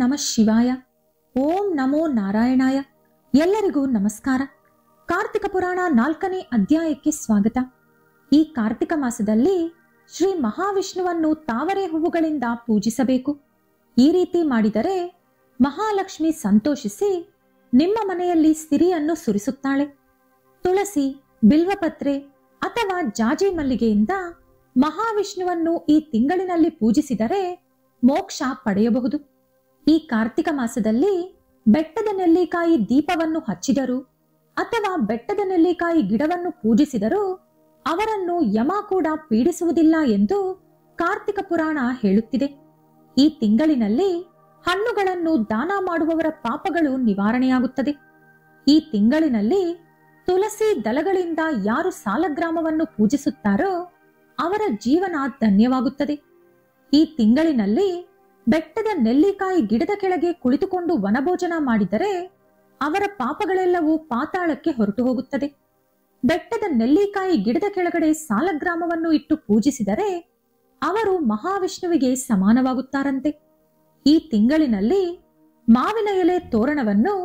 ನಮಃ ಶಿವಾಯ. ಓಂ ನಮೋ ನಾರಾಯಣಾಯ. ಎಲ್ಲರಿಗೂ ನಮಸ್ಕಾರ. ಕಾರ್ತಿಕ ಪುರಾಣ 4ನೇ ಅಧ್ಯಾಯಕ್ಕೆ ಸ್ವಾಗತ. ಈ ಕಾರ್ತಿಕ ಮಾಸದಲ್ಲಿ ಶ್ರೀ ಮಹಾವಿಷ್ಣುವನ್ನು ತಾವರೆ ಹೂವುಗಳಿಂದ ಪೂಜಿಸಬೇಕು. ಈ ರೀತಿ ಮಾಡಿದರೆ ಮಹಾಲಕ್ಷ್ಮಿ ಸಂತೋಷಿಸಿ ನಿಮ್ಮ ಮನೆಯಲ್ಲಿ ಸಿರಿಯನ್ನು ಸುರಿಸುತ್ತಾಳೆ. ತುಳಸಿ, ಬಿಲ್ವಪತ್ರೆ ಅಥವಾ ಜಾಜಿ ಮಲ್ಲಿಗೆಯಿಂದ ಮಹಾವಿಷ್ಣುವನ್ನು ಈ ತಿಂಗಳಿನಲ್ಲಿ ಪೂಜಿಸಿದರೆ ಮೋಕ್ಷ ಪಡೆಯಬಹುದು. ಈ ಕಾರ್ತಿಕ ಮಾಸದಲ್ಲಿ ಬೆಟ್ಟದ ನೆಲ್ಲಿಕಾಯಿ ದೀಪವನ್ನು ಹಚ್ಚಿದರು ಅಥವಾ ಬೆಟ್ಟದ ನೆಲ್ಲಿಕಾಯಿ ಗಿಡವನ್ನು ಪೂಜಿಸಿದರೂ ಅವರನ್ನು ಯಮ ಕೂಡ ಪೀಡಿಸುವುದಿಲ್ಲ ಎಂದು ಕಾರ್ತಿಕ ಪುರಾಣ ಹೇಳುತ್ತಿದೆ. ಈ ತಿಂಗಳಿನಲ್ಲಿ ಹಣ್ಣುಗಳನ್ನು ದಾನ ಮಾಡುವವರ ಪಾಪಗಳು ನಿವಾರಣೆಯಾಗುತ್ತದೆ. ಈ ತಿಂಗಳಿನಲ್ಲಿ ತುಳಸಿ ದಳಗಳಿಂದ ಯಾರು ಸಾಲಗ್ರಾಮವನ್ನು ಪೂಜಿಸುತ್ತಾರೋ ಅವರ ಜೀವನ ಧನ್ಯವಾಗುತ್ತದೆ. ಈ ತಿಂಗಳಿನಲ್ಲಿ ಬೆಟ್ಟದ ನೆಲ್ಲಿಕಾಯಿ ಗಿಡದ ಕೆಳಗೆ ಕುಳಿತುಕೊಂಡು ವನಭೋಜನ ಮಾಡಿದರೆ ಅವರ ಪಾಪಗಳೆಲ್ಲವೂ ಪಾತಾಳಕ್ಕೆ ಹೊರಟು ಹೋಗುತ್ತದೆ. ಬೆಟ್ಟದ ನೆಲ್ಲಿಕಾಯಿ ಗಿಡದ ಕೆಳಗಡೆ ಸಾಲಗ್ರಾಮವನ್ನು ಇಟ್ಟು ಪೂಜಿಸಿದರೆ ಅವರು ಮಹಾವಿಷ್ಣುವಿಗೆ ಸಮಾನವಾಗುತ್ತಾರಂತೆ. ಈ ತಿಂಗಳಿನಲ್ಲಿ ಮಾವಿನ ಎಲೆ ತೋರಣವನ್ನು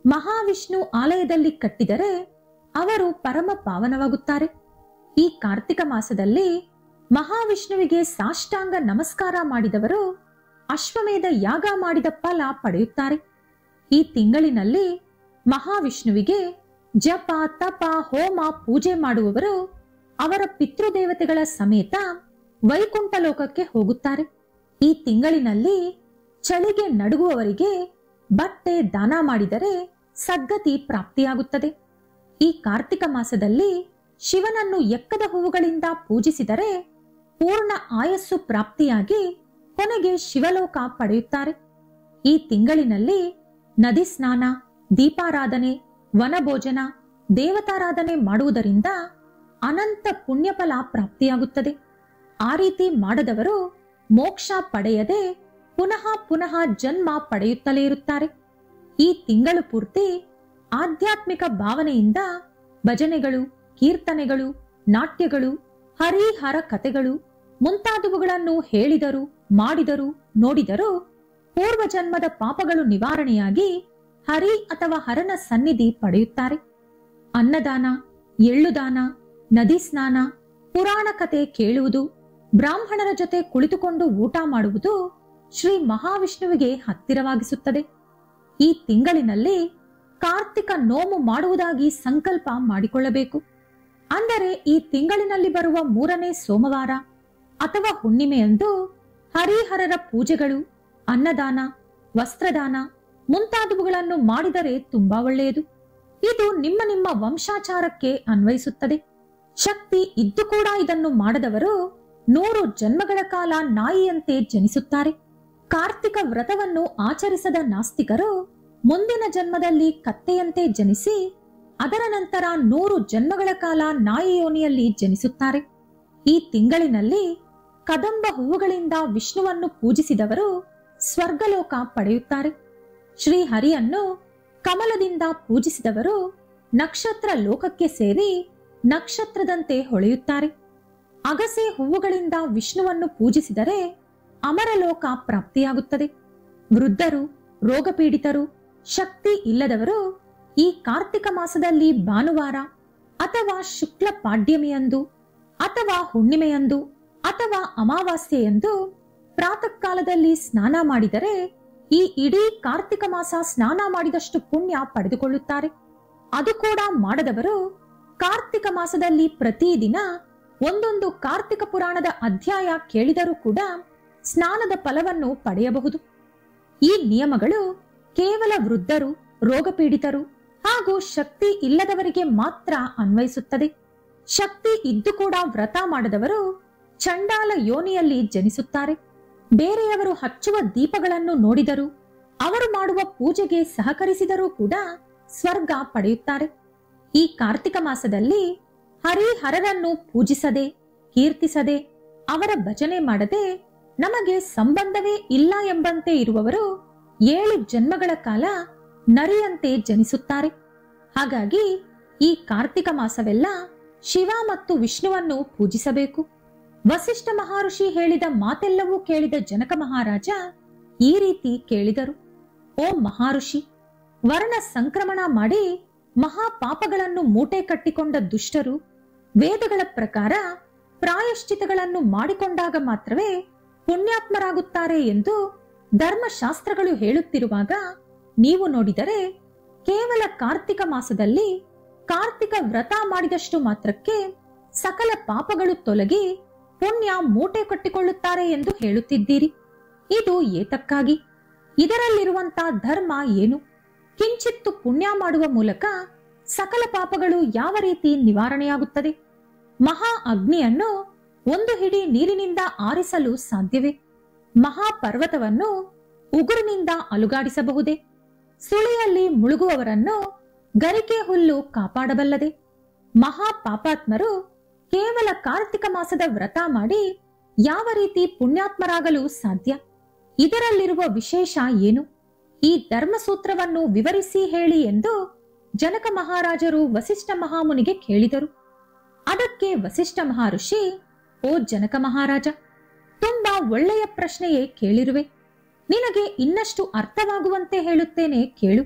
ಮಹಾವಿಷ್ಣು ಆಲಯದಲ್ಲಿ ಕಟ್ಟಿದರೆ ಅವರು ಪರಮ ಪಾವನವಾಗುತ್ತಾರೆ. ಈ ಕಾರ್ತಿಕ ಮಾಸದಲ್ಲಿ ಮಹಾವಿಷ್ಣುವಿಗೆ ಸಾಷ್ಟಾಂಗ ನಮಸ್ಕಾರ ಮಾಡಿದವರು ಅಶ್ವಮೇಧ ಯಾಗ ಮಾಡಿದ ಫಲ ಪಡೆಯುತ್ತಾರೆ. ಈ ತಿಂಗಳಿನಲ್ಲಿ ಮಹಾವಿಷ್ಣುವಿಗೆ ಜಪ, ತಪ, ಹೋಮ, ಪೂಜೆ ಮಾಡುವವರು ಅವರ ಪಿತೃದೇವತೆಗಳ ಸಮೇತ ವೈಕುಂಠ ಲೋಕಕ್ಕೆ ಹೋಗುತ್ತಾರೆ. ಈ ತಿಂಗಳಿನಲ್ಲಿ ಚಳಿಗೆ ನಡುಗುವವರಿಗೆ ಬಟ್ಟೆ ದಾನ ಮಾಡಿದರೆ ಸದ್ಗತಿ ಪ್ರಾಪ್ತಿಯಾಗುತ್ತದೆ. ಈ ಕಾರ್ತಿಕ ಮಾಸದಲ್ಲಿ ಶಿವನನ್ನು ಎಕ್ಕದ ಹೂವುಗಳಿಂದ ಪೂಜಿಸಿದರೆ ಪೂರ್ಣ ಆಯಸ್ಸು ಪ್ರಾಪ್ತಿಯಾಗಿ ಕೊನೆಗೆ ಶಿವಲೋಕ ಪಡೆಯುತ್ತಾರೆ. ಈ ತಿಂಗಳಿನಲ್ಲಿ ನದಿ ಸ್ನಾನ, ದೀಪಾರಾಧನೆ, ವನಭೋಜನ, ದೇವತಾರಾಧನೆ ಮಾಡುವುದರಿಂದ ಅನಂತ ಪುಣ್ಯಫಲ ಪ್ರಾಪ್ತಿಯಾಗುತ್ತದೆ. ಆ ರೀತಿ ಮಾಡದವರು ಮೋಕ್ಷ ಪಡೆಯದೆ ಪುನಃ ಪುನಃ ಜನ್ಮ ಪಡೆಯುತ್ತಲೇ ಇರುತ್ತಾರೆ. ಈ ತಿಂಗಳು ಪೂರ್ತಿ ಆಧ್ಯಾತ್ಮಿಕ ಭಾವನೆಯಿಂದ ಭಜನೆಗಳು, ಕೀರ್ತನೆಗಳು, ನಾಟ್ಯಗಳು, ಹರಿಹರ ಕಥೆಗಳು ಮುಂತಾದವುಗಳನ್ನು ಹೇಳಿದರು, ಮಾಡಿದರು, ನೋಡಿದರು ಪೂರ್ವ ಜನ್ಮದ ಪಾಪಗಳು ನಿವಾರಣೆಯಾಗಿ ಹರಿ ಅಥವಾ ಹರನ ಸನ್ನಿಧಿ ಪಡೆಯುತ್ತಾರೆ. ಅನ್ನದಾನ, ಎಳ್ಳುದಾನ, ನದಿ ಸ್ನಾನ, ಪುರಾಣ ಕಥೆ ಕೇಳುವುದು, ಬ್ರಾಹ್ಮಣರ ಜೊತೆ ಕುಳಿತುಕೊಂಡು ಊಟ ಮಾಡುವುದು ಶ್ರೀ ಮಹಾವಿಷ್ಣುವಿಗೆ ಹತ್ತಿರವಾಗಿಸುತ್ತದೆ. ಈ ತಿಂಗಳಿನಲ್ಲಿ ಕಾರ್ತಿಕ ನೋಮು ಮಾಡುವುದಾಗಿ ಸಂಕಲ್ಪ ಮಾಡಿಕೊಳ್ಳಬೇಕು. ಅಂದರೆ ಈ ತಿಂಗಳಿನಲ್ಲಿ ಬರುವ 3ನೇ ಸೋಮವಾರ ಅಥವಾ ಹುಣ್ಣಿಮೆಯಂದು ಹರಿಹರರ ಪೂಜೆಗಳು, ಅನ್ನದಾನ, ವಸ್ತ್ರದಾನ ಮುಂತಾದವುಗಳನ್ನು ಮಾಡಿದರೆ ತುಂಬಾ ಒಳ್ಳೆಯದು. ಇದು ನಿಮ್ಮ ನಿಮ್ಮ ವಂಶಾಚಾರಕ್ಕೆ ಅನ್ವಯಿಸುತ್ತದೆ. ಶಕ್ತಿ ಇದ್ದು ಕೂಡ ಇದನ್ನು ಮಾಡದವರು 100 ಜನ್ಮಗಳ ಕಾಲ ನಾಯಿಯಂತೆ ಜನಿಸುತ್ತಾರೆ. ಕಾರ್ತಿಕ ವ್ರತವನ್ನು ಆಚರಿಸದ ನಾಸ್ತಿಕರು ಮುಂದಿನ ಜನ್ಮದಲ್ಲಿ ಕತ್ತೆಯಂತೆ ಜನಿಸಿ ಅದರ ನಂತರ 100 ಜನ್ಮಗಳ ಕಾಲ ನಾಯಿ ಯೋನಿಯಲ್ಲಿ ಜನಿಸುತ್ತಾರೆ. ಈ ತಿಂಗಳಿನಲ್ಲಿ ಕದಂಬ ಹೂವುಗಳಿಂದ ವಿಷ್ಣುವನ್ನು ಪೂಜಿಸಿದವರು ಸ್ವರ್ಗಲೋಕ ಪಡೆಯುತ್ತಾರೆ. ಶ್ರೀ ಹರಿಯನ್ನು ಕಮಲದಿಂದ ಪೂಜಿಸಿದವರು ನಕ್ಷತ್ರ ಲೋಕಕ್ಕೆ ಸೇರಿ ನಕ್ಷತ್ರದಂತೆ ಹೊಳೆಯುತ್ತಾರೆ. ಅಗಸೆ ಹೂವುಗಳಿಂದ ವಿಷ್ಣುವನ್ನು ಪೂಜಿಸಿದರೆ ಅಮರಲೋಕ ಪ್ರಾಪ್ತಿಯಾಗುತ್ತದೆ. ವೃದ್ಧರು, ರೋಗಪೀಡಿತರು, ಶಕ್ತಿ ಇಲ್ಲದವರು ಈ ಕಾರ್ತಿಕ ಮಾಸದಲ್ಲಿ ಭಾನುವಾರ ಅಥವಾ ಶುಕ್ಲ ಪಾಡ್ಯಮಿಯಂದು ಅಥವಾ ಹುಣ್ಣಿಮೆಯಂದು ಅಥವಾ ಅಮಾವಾಸ್ಯೆಯಂದು ಪ್ರಾತಃ ಕಾಲದಲ್ಲಿ ಸ್ನಾನ ಮಾಡಿದರೆ ಈ ಇಡೀ ಕಾರ್ತಿಕ ಮಾಸ ಸ್ನಾನ ಮಾಡಿದಷ್ಟು ಪುಣ್ಯ ಪಡೆದುಕೊಳ್ಳುತ್ತಾರೆ. ಅದು ಕೂಡ ಮಾಡದವರು ಕಾರ್ತಿಕ ಮಾಸದಲ್ಲಿ ಪ್ರತಿದಿನ ಒಂದೊಂದು ಕಾರ್ತಿಕ ಪುರಾಣದ ಅಧ್ಯಾಯ ಕೇಳಿದರೂ ಕೂಡ ಸ್ನಾನದ ಫಲವನ್ನು ಪಡೆಯಬಹುದು. ಈ ನಿಯಮಗಳು ಕೇವಲ ವೃದ್ಧರು, ರೋಗಪೀಡಿತರು ಹಾಗೂ ಶಕ್ತಿ ಇಲ್ಲದವರಿಗೆ ಮಾತ್ರ ಅನ್ವಯಿಸುತ್ತದೆ. ಶಕ್ತಿ ಇದ್ದು ಕೂಡ ವ್ರತ ಮಾಡದವರು ಚಂಡಾಲ ಯೋನಿಯಲ್ಲಿ ಜನಿಸುತ್ತಾರೆ. ಬೇರೆಯವರು ಹಚ್ಚುವ ದೀಪಗಳನ್ನು ನೋಡಿದರು, ಅವರು ಮಾಡುವ ಪೂಜೆಗೆ ಸಹಕರಿಸಿದರೂ ಕೂಡ ಸ್ವರ್ಗ ಪಡೆಯುತ್ತಾರೆ. ಈ ಕಾರ್ತಿಕ ಮಾಸದಲ್ಲಿ ಹರಿಹರರನ್ನು ಪೂಜಿಸದೆ, ಕೀರ್ತಿಸದೆ, ಅವರ ಭಜನೆ ಮಾಡದೆ ನಮಗೆ ಸಂಬಂಧವೇ ಇಲ್ಲ ಎಂಬಂತೆ ಇರುವವರು 7 ಜನ್ಮಗಳ ಕಾಲ ನರಿಯಂತೆ ಜನಿಸುತ್ತಾರೆ. ಹಾಗಾಗಿ ಈ ಕಾರ್ತಿಕ ಮಾಸವೆಲ್ಲ ಶಿವ ಮತ್ತು ವಿಷ್ಣುವನ್ನು ಪೂಜಿಸಬೇಕು. ವಸಿಷ್ಠ ಮಹರ್ಷಿ ಹೇಳಿದ ಮಾತೆಲ್ಲವೂ ಕೇಳಿದ ಜನಕ ಮಹಾರಾಜ ಈ ರೀತಿ ಕೇಳಿದರು. ಓ ಮಹಾಋಷಿ, ವರ್ಣ ಸಂಕ್ರಮಣ ಮಾಡಿ ಮಹಾಪಾಪಗಳನ್ನು ಮೂಟೆ ಕಟ್ಟಿಕೊಂಡ ದುಷ್ಟರು ವೇದಗಳ ಪ್ರಕಾರ ಪ್ರಾಯಶ್ಚಿತಗಳನ್ನು ಮಾಡಿಕೊಂಡಾಗ ಮಾತ್ರವೇ ಪುಣ್ಯಾತ್ಮರಾಗುತ್ತಾರೆ ಎಂದು ಧರ್ಮಶಾಸ್ತ್ರಗಳು ಹೇಳುತ್ತಿರುವಾಗ ನೀವು ನೋಡಿದರೆ ಕೇವಲ ಕಾರ್ತಿಕ ಮಾಸದಲ್ಲಿ ಕಾರ್ತಿಕ ವ್ರತ ಮಾಡಿದಷ್ಟು ಮಾತ್ರಕ್ಕೆ ಸಕಲ ಪಾಪಗಳು ತೊಲಗಿ ಪುಣ್ಯ ಮೂಟೆ ಕಟ್ಟಿಕೊಳ್ಳುತ್ತಾರೆ ಎಂದು ಹೇಳುತ್ತಿದ್ದೀರಿ. ಇದು ಏತಕ್ಕಾಗಿ? ಇದರಲ್ಲಿರುವಂತ ಧರ್ಮ ಏನು? ಕಿಂಚಿತ್ತು ಪುಣ್ಯ ಮಾಡುವ ಮೂಲಕ ಸಕಲ ಪಾಪಗಳು ಯಾವ ರೀತಿ ನಿವಾರಣೆಯಾಗುತ್ತದೆ? ಮಹಾ ಅಗ್ನಿಯನ್ನು ಒಂದು ಹಿಡಿ ನೀರಿನಿಂದ ಆರಿಸಲು ಸಾಧ್ಯವೇ? ಮಹಾಪರ್ವತವನ್ನು ಉಗುರಿನಿಂದ ಅಲುಗಾಡಿಸಬಹುದೇ? ಸುಳಿಯಲ್ಲಿ ಮುಳುಗುವವರನ್ನು ಗರಿಕೆ ಹುಲ್ಲು ಕಾಪಾಡಬಲ್ಲದೆ? ಮಹಾಪಾಪಾತ್ಮರು ಕೇವಲ ಕಾರ್ತಿಕ ಮಾಸದ ವ್ರತ ಮಾಡಿ ಯಾವ ರೀತಿ ಪುಣ್ಯಾತ್ಮರಾಗಲು ಸಾಧ್ಯ? ಇದರಲ್ಲಿರುವ ವಿಶೇಷ ಏನು? ಈ ಧರ್ಮಸೂತ್ರವನ್ನು ವಿವರಿಸಿ ಹೇಳಿ ಎಂದು ಜನಕ ಮಹಾರಾಜರು ವಸಿಷ್ಠ ಮಹಾಮುನಿಗೆ ಕೇಳಿದರು. ಅದಕ್ಕೆ ವಸಿಷ್ಠ ಮಹರ್ಷಿ, ಓ ಜನಕ ಮಹಾರಾಜ, ತುಂಬಾ ಒಳ್ಳೆಯ ಪ್ರಶ್ನೆಯೇ ಕೇಳಿರುವೆ. ನಿನಗೆ ಇನ್ನಷ್ಟು ಅರ್ಥವಾಗುವಂತೆ ಹೇಳುತ್ತೇನೆ ಕೇಳು.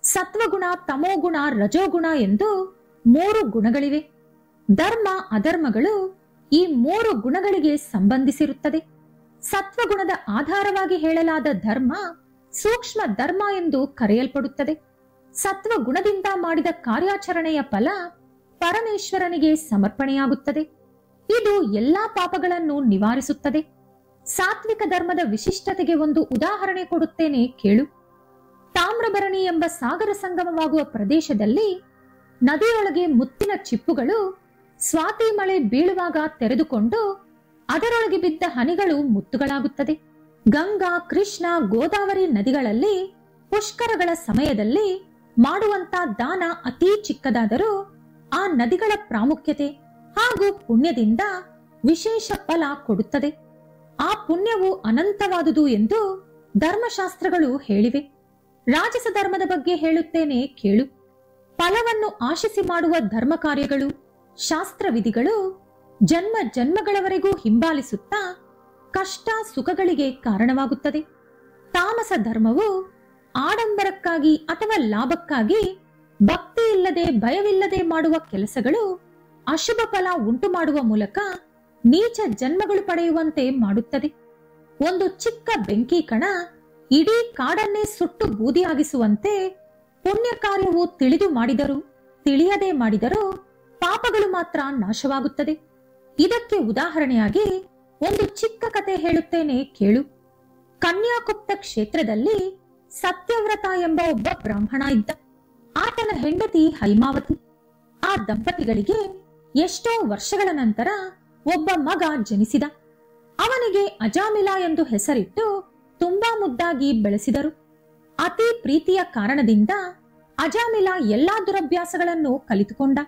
ಸತ್ವಗುಣ, ತಮೋಗುಣ, ರಜೋಗುಣ ಎಂದು 3 ಗುಣಗಳಿವೆ. ಧರ್ಮ ಅಧರ್ಮಗಳು ಈ 3 ಗುಣಗಳಿಗೆ ಸಂಬಂಧಿಸಿರುತ್ತದೆ. ಸತ್ವಗುಣದ ಆಧಾರವಾಗಿ ಹೇಳಲಾದ ಧರ್ಮ ಸೂಕ್ಷ್ಮ ಧರ್ಮ ಎಂದು ಕರೆಯಲ್ಪಡುತ್ತದೆ. ಸತ್ವಗುಣದಿಂದ ಮಾಡಿದ ಕಾರ್ಯಾಚರಣೆಯ ಫಲ ಪರಮೇಶ್ವರನಿಗೆ ಸಮರ್ಪಣೆಯಾಗುತ್ತದೆ. ಇದು ಎಲ್ಲಾ ಪಾಪಗಳನ್ನು ನಿವಾರಿಸುತ್ತದೆ. ಸಾತ್ವಿಕ ಧರ್ಮದ ವಿಶಿಷ್ಟತೆಗೆ ಒಂದು ಉದಾಹರಣೆ ಕೊಡುತ್ತೇನೆ ಕೇಳು. ತಾಮ್ರಭರಣಿ ಎಂಬ ಸಾಗರ ಸಂಗಮವಾಗುವ ಪ್ರದೇಶದಲ್ಲಿ ನದಿಯೊಳಗೆ ಮುತ್ತಿನ ಚಿಪ್ಪುಗಳು ಸ್ವಾತಿ ಮಳೆ ಬೀಳುವಾಗ ತೆರೆದುಕೊಂಡು ಅದರೊಳಗೆ ಬಿದ್ದ ಹನಿಗಳು ಮುತ್ತುಗಳಾಗುತ್ತದೆ. ಗಂಗಾ, ಕೃಷ್ಣ, ಗೋದಾವರಿ ನದಿಗಳಲ್ಲಿ ಪುಷ್ಕರಗಳ ಸಮಯದಲ್ಲಿ ಮಾಡುವಂತ ದಾನ ಅತೀ ಚಿಕ್ಕದಾದರೂ ಆ ನದಿಗಳ ಪ್ರಾಮುಖ್ಯತೆ ಹಾಗೂ ಪುಣ್ಯದಿಂದ ವಿಶೇಷ ಫಲ ಕೊಡುತ್ತದೆ. ಆ ಪುಣ್ಯವು ಅನಂತವಾದುದು ಎಂದು ಧರ್ಮಶಾಸ್ತ್ರಗಳು ಹೇಳಿವೆ. ರಾಜಸ ಧರ್ಮದ ಬಗ್ಗೆ ಹೇಳುತ್ತೇನೆ ಕೇಳು. ಫಲವನ್ನು ಆಶಿಸಿ ಮಾಡುವ ಧರ್ಮ ಕಾರ್ಯಗಳು, ಶಾಸ್ತ್ರವಿಧಿಗಳು ಜನ್ಮ ಜನ್ಮಗಳವರೆಗೂ ಹಿಂಬಾಲಿಸುತ್ತಾ ಕಷ್ಟ ಸುಖಗಳಿಗೆ ಕಾರಣವಾಗುತ್ತದೆ. ತಾಮಸ ಧರ್ಮವು ಆಡಂಬರಕ್ಕಾಗಿ ಅಥವಾ ಲಾಭಕ್ಕಾಗಿ ಭಕ್ತಿ ಇಲ್ಲದೆ ಭಯವಿಲ್ಲದೆ ಮಾಡುವ ಕೆಲಸಗಳು ಅಶುಭ ಫಲ ಉಂಟು ಮಾಡುವ ಮೂಲಕ ನೀಚ ಜನ್ಮಗಳು ಪಡೆಯುವಂತೆ ಮಾಡುತ್ತದೆ. ಒಂದು ಚಿಕ್ಕ ಬೆಂಕಿ ಕಣ ಇಡೀ ಕಾಡನ್ನೇ ಸುಟ್ಟು ಬೂದಿಯಾಗಿಸುವಂತೆ ಪುಣ್ಯ ಕಾರ್ಯವು ತಿಳಿದು ಮಾಡಿದರೂ ತಿಳಿಯದೆ ಮಾಡಿದರೂ ಪಾಪಗಳು ಮಾತ್ರ ನಾಶವಾಗುತ್ತದೆ. ಇದಕ್ಕೆ ಉದಾಹರಣೆಯಾಗಿ ಒಂದು ಚಿಕ್ಕ ಕತೆ ಹೇಳುತ್ತೇನೆ ಕೇಳು. ಕನ್ಯಾಕುಪ್ತ ಕ್ಷೇತ್ರದಲ್ಲಿ ಸತ್ಯವ್ರತ ಎಂಬ ಒಬ್ಬ ಬ್ರಾಹ್ಮಣ ಇದ್ದ. ಆತನ ಹೆಂಡತಿ ಹೈಮಾವತಿ. ಆ ದಂಪತಿಗಳಿಗೆ ಎಷ್ಟೋ ವರ್ಷಗಳ ನಂತರ ಒಬ್ಬ ಮಗ ಜನಿಸಿದ. ಅವನಿಗೆ ಅಜಾಮಿಲ ಎಂದು ಹೆಸರಿಟ್ಟು ತುಂಬಾ ಮುದ್ದಾಗಿ ಬೆಳೆಸಿದರು. ಅತಿ ಪ್ರೀತಿಯ ಕಾರಣದಿಂದ ಅಜಾಮಿಲ ಎಲ್ಲಾ ದುರಭ್ಯಾಸಗಳನ್ನು ಕಲಿತುಕೊಂಡ.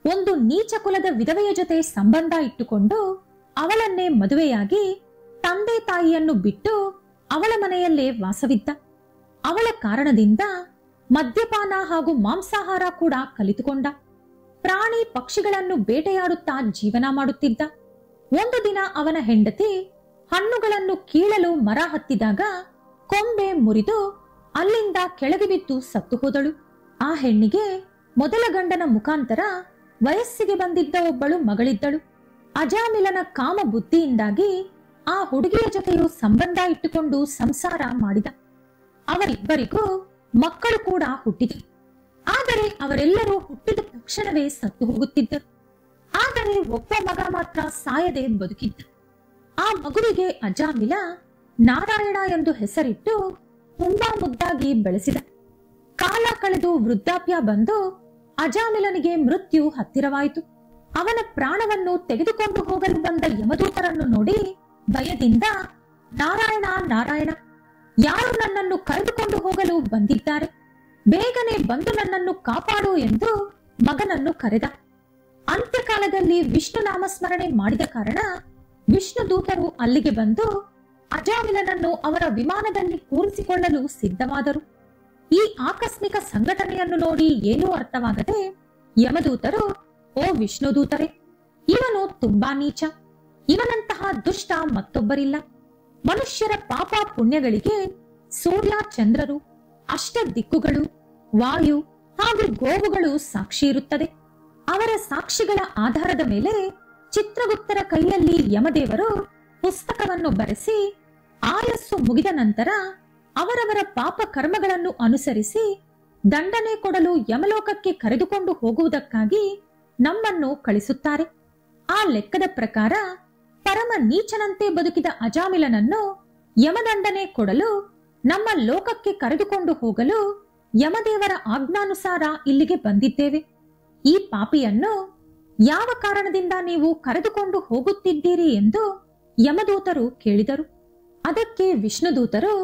ಒಂದು ನೀಚ ಕುಲದ ವಿಧವೆಯ ಜೊತೆ ಸಂಬಂಧ ಇಟ್ಟುಕೊಂಡು ಅವಳನ್ನೇ ಮದುವೆಯಾಗಿ ತಂದೆ ತಾಯಿಯನ್ನು ಬಿಟ್ಟು ಅವಳ ಮನೆಯಲ್ಲೇ ವಾಸವಿದ್ದ. ಅವಳ ಕಾರಣದಿಂದ ಮದ್ಯಪಾನ ಹಾಗೂ ಮಾಂಸಾಹಾರ ಕೂಡ ಕಲಿತುಕೊಂಡ. ಪ್ರಾಣಿ ಪಕ್ಷಿಗಳನ್ನು ಬೇಟೆಯಾಡುತ್ತಾ ಜೀವನ ಮಾಡುತ್ತಿದ್ದ. ಒಂದು ದಿನ ಅವನ ಹೆಂಡತಿ ಹಣ್ಣುಗಳನ್ನು ಕೀಳಲು ಮರ ಹತ್ತಿದಾಗ ಕೊಂಬೆ ಮುರಿದು ಅಲ್ಲಿಂದ ಕೆಳಗೆ ಬಿದ್ದು ಸತ್ತು ಹೋದಳು. ಆ ಹೆಣ್ಣಿಗೆ ಮೊದಲ ಗಂಡನ ಮುಖಾಂತರ ವಯಸ್ಸಿಗೆ ಬಂದಿದ್ದ ಒಬ್ಬಳು ಮಗಳಿದ್ದಳು. ಅಜಾಮಿಲನ ಕಾಮ ಬುದ್ಧಿಯಿಂದಾಗಿ ಆ ಹುಡುಗಿಯ ಜೊತೆಯೂ ಸಂಬಂಧ ಇಟ್ಟುಕೊಂಡು ಸಂಸಾರ ಮಾಡಿದ. ಅವರಿಬ್ಬರಿಗೂ ಮಕ್ಕಳು ಕೂಡ ಹುಟ್ಟಿದರು. ಆದರೆ ಅವರೆಲ್ಲರೂ ಹುಟ್ಟಿದ ತಕ್ಷಣವೇ ಸತ್ತು ಹೋಗುತ್ತಿದ್ದರು. ಆದರೆ ಒಬ್ಬ ಮಗ ಮಾತ್ರ ಸಾಯದೆ ಬದುಕಿದ್ದ. ಆ ಮಗುವಿಗೆ ಅಜಾಮಿಲ ನಾರಾಯಣ ಎಂದು ಹೆಸರಿಟ್ಟು ತುಂಬಾ ಮುದ್ದಾಗಿ ಬೆಳೆಸಿದ. ಕಾಲ ಕಳೆದು ವೃದ್ಧಾಪ್ಯ ಬಂದು ಅಜಾಮಿಲನಿಗೆ ಮೃತ್ಯು ಹತ್ತಿರವಾಯಿತು. ಅವನ ಪ್ರಾಣವನ್ನು ತೆಗೆದುಕೊಂಡು ಹೋಗಲು ಬಂದ ಯಮದೂತರನ್ನು ನೋಡಿ ಭಯದಿಂದ, ನಾರಾಯಣ ನಾರಾಯಣ, ಯಾರು ನನ್ನನ್ನು ಕರೆದುಕೊಂಡು ಹೋಗಲು ಬಂದಿದ್ದಾರೆ, ಬೇಗನೆ ಬಂದು ನನ್ನನ್ನು ಕಾಪಾಡು ಎಂದು ಮಗನನ್ನು ಕರೆದ. ಅಂತ್ಯಕಾಲದಲ್ಲಿ ವಿಷ್ಣು ನಾಮಸ್ಮರಣೆ ಮಾಡಿದ ಕಾರಣ ವಿಷ್ಣು ದೂತರು ಅಲ್ಲಿಗೆ ಬಂದು ಅಜಾಮಿಲನನ್ನು ಅವರ ವಿಮಾನದಲ್ಲಿ ಕೂರಿಸಿಕೊಳ್ಳಲು ಸಿದ್ಧವಾದರು. ಈ ಆಕಸ್ಮಿಕ ಸಂಘಟನೆಯನ್ನು ನೋಡಿ ಏನೂ ಅರ್ಥವಾಗದೆ ಯಮದೂತರು, ಓ ವಿಷ್ಣುದೂತರೆ, ಇವನು ತುಂಬಾ ನೀಚ, ಇವನಂತಹ ದುಷ್ಟ ಮತ್ತೊಬ್ಬರಿಲ್ಲ, ಮನುಷ್ಯರ ಪಾಪ ಪುಣ್ಯಗಳಿಗೆ ಸೂರ್ಯ ಚಂದ್ರರು, ಅಷ್ಟ ದಿಕ್ಕುಗಳು, ವಾಯು ಹಾಗೂ ಗೋವುಗಳು ಸಾಕ್ಷಿ ಇರುತ್ತದೆ. ಅವರ ಸಾಕ್ಷಿಗಳ ಆಧಾರದ ಮೇಲೆ ಚಿತ್ರಗುಪ್ತರ ಕೈಯಲ್ಲಿ ಯಮದೇವರು ಪುಸ್ತಕವನ್ನು ಬರೆಸಿ ಆಯಸ್ಸು ಮುಗಿದ ನಂತರ ಅವರವರ ಪಾಪ ಕರ್ಮಗಳನ್ನು ಅನುಸರಿಸಿ ದಂಡನೆ ಕೊಡಲು ಯಮಲೋಕಕ್ಕೆ ಕರೆದುಕೊಂಡು ಹೋಗುವುದಕ್ಕಾಗಿ ನಮ್ಮನ್ನು ಕಳಿಸುತ್ತಾರೆ. ಆ ಲೆಕ್ಕದ ಪ್ರಕಾರ ಪರಮ ನೀಚನಂತೆ ಬದುಕಿದ ಅಜಾಮಿಲನನ್ನು ಯಮದಂಡನೆ ಕೊಡಲು ನಮ್ಮ ಲೋಕಕ್ಕೆ ಕರೆದುಕೊಂಡು ಹೋಗಲು ಯಮದೇವರ ಆಜ್ಞಾನುಸಾರ ಇಲ್ಲಿಗೆ ಬಂದಿದ್ದೇವೆ. ಈ ಪಾಪಿಯನ್ನು ಯಾವ ಕಾರಣದಿಂದ ನೀವು ಕರೆದುಕೊಂಡು ಹೋಗುತ್ತಿದ್ದೀರಿ ಎಂದು ಯಮದೂತರು ಕೇಳಿದರು. ಅದಕ್ಕೆ ವಿಷ್ಣುದೂತರು,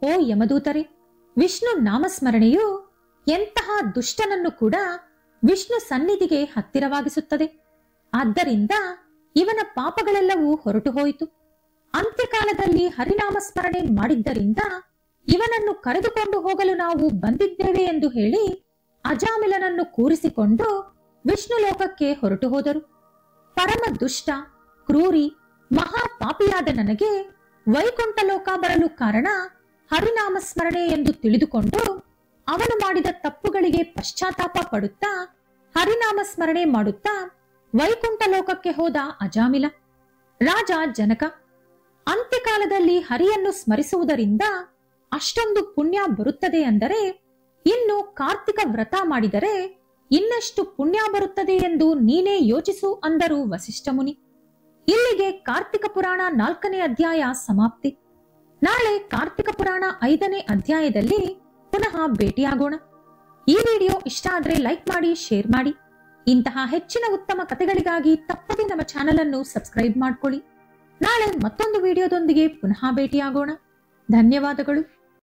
ಓ ಯಮದೂತರೇ, ವಿಷ್ಣು ನಾಮಸ್ಮರಣೆಯು ಎಂತಹ ದುಷ್ಟನನ್ನು ಕೂಡ ವಿಷ್ಣು ಸನ್ನಿಧಿಗೆ ಹತ್ತಿರವಾಗಿಸುತ್ತದೆ. ಆದ್ದರಿಂದ ಇವನ ಪಾಪಗಳೆಲ್ಲವೂ ಹೊರಟು ಹೋಯಿತು. ಅಂತ್ಯಕಾಲದಲ್ಲಿ ಹರಿನಾಮಸ್ಮರಣೆ ಮಾಡಿದ್ದರಿಂದ ಇವನನ್ನು ಕರೆದುಕೊಂಡು ಹೋಗಲು ನಾವು ಬಂದಿದ್ದೇವೆ ಎಂದು ಹೇಳಿ ಅಜಾಮಿಲನನ್ನು ಕೂರಿಸಿಕೊಂಡು ವಿಷ್ಣು ಲೋಕಕ್ಕೆ ಹೊರಟು ಹೋದರು. ಪರಮ ದುಷ್ಟ, ಕ್ರೂರಿ, ಮಹಾಪಾಪಿಯಾದ ನನಗೆ ವೈಕುಂಠ ಲೋಕ ಬರಲು ಕಾರಣ ಹರಿನಾಮಸ್ಮರಣೆ ಎಂದು ತಿಳಿದುಕೊಂಡು ಅವನು ಮಾಡಿದ ತಪ್ಪುಗಳಿಗೆ ಪಶ್ಚಾತ್ತಾಪ ಪಡುತ್ತಾ ಹರಿನಾಮಸ್ಮರಣೆ ಮಾಡುತ್ತಾ ವೈಕುಂಠ ಲೋಕಕ್ಕೆ ಹೋದ ಅಜಾಮಿಲ. ರಾಜ ಜನಕ, ಅಂತ್ಯಕಾಲದಲ್ಲಿ ಹರಿಯನ್ನು ಸ್ಮರಿಸುವುದರಿಂದ ಅಷ್ಟೊಂದು ಪುಣ್ಯ ಬರುತ್ತದೆ ಅಂದರೆ ಇನ್ನು ಕಾರ್ತಿಕ ವ್ರತ ಮಾಡಿದರೆ ಇನ್ನೆಷ್ಟು ಪುಣ್ಯ ಬರುತ್ತದೆ ಎಂದು ನೀನೇ ಯೋಚಿಸು ಅಂದರು ವಸಿಷ್ಠ ಮುನಿ. ಇಲ್ಲಿಗೆ ಕಾರ್ತಿಕ ಪುರಾಣ 4ನೇ ಅಧ್ಯಾಯ ಸಮಾಪ್ತಿ. ನಾಳೆ ಕಾರ್ತಿಕ ಪುರಾಣ 5ನೇ ಅಧ್ಯಾಯದಲ್ಲಿ ಪುನಃ ಭೇಟಿಯಾಗೋಣ. ಈ ವಿಡಿಯೋ ಇಷ್ಟ ಆದ್ರೆ ಲೈಕ್ ಮಾಡಿ, ಶೇರ್ ಮಾಡಿ. ಇಂತಹ ಹೆಚ್ಚಿನ ಉತ್ತಮ ಕಥೆಗಳಿಗಾಗಿ ತಪ್ಪದೆ ನಮ್ಮ ಚಾನೆಲ್ ಅನ್ನು ಸಬ್ಸ್ಕ್ರೈಬ್ ಮಾಡ್ಕೊಳ್ಳಿ. ನಾಳೆ ಮತ್ತೊಂದು ವಿಡಿಯೋದೊಂದಿಗೆ ಪುನಃ ಭೇಟಿಯಾಗೋಣ. ಧನ್ಯವಾದಗಳು.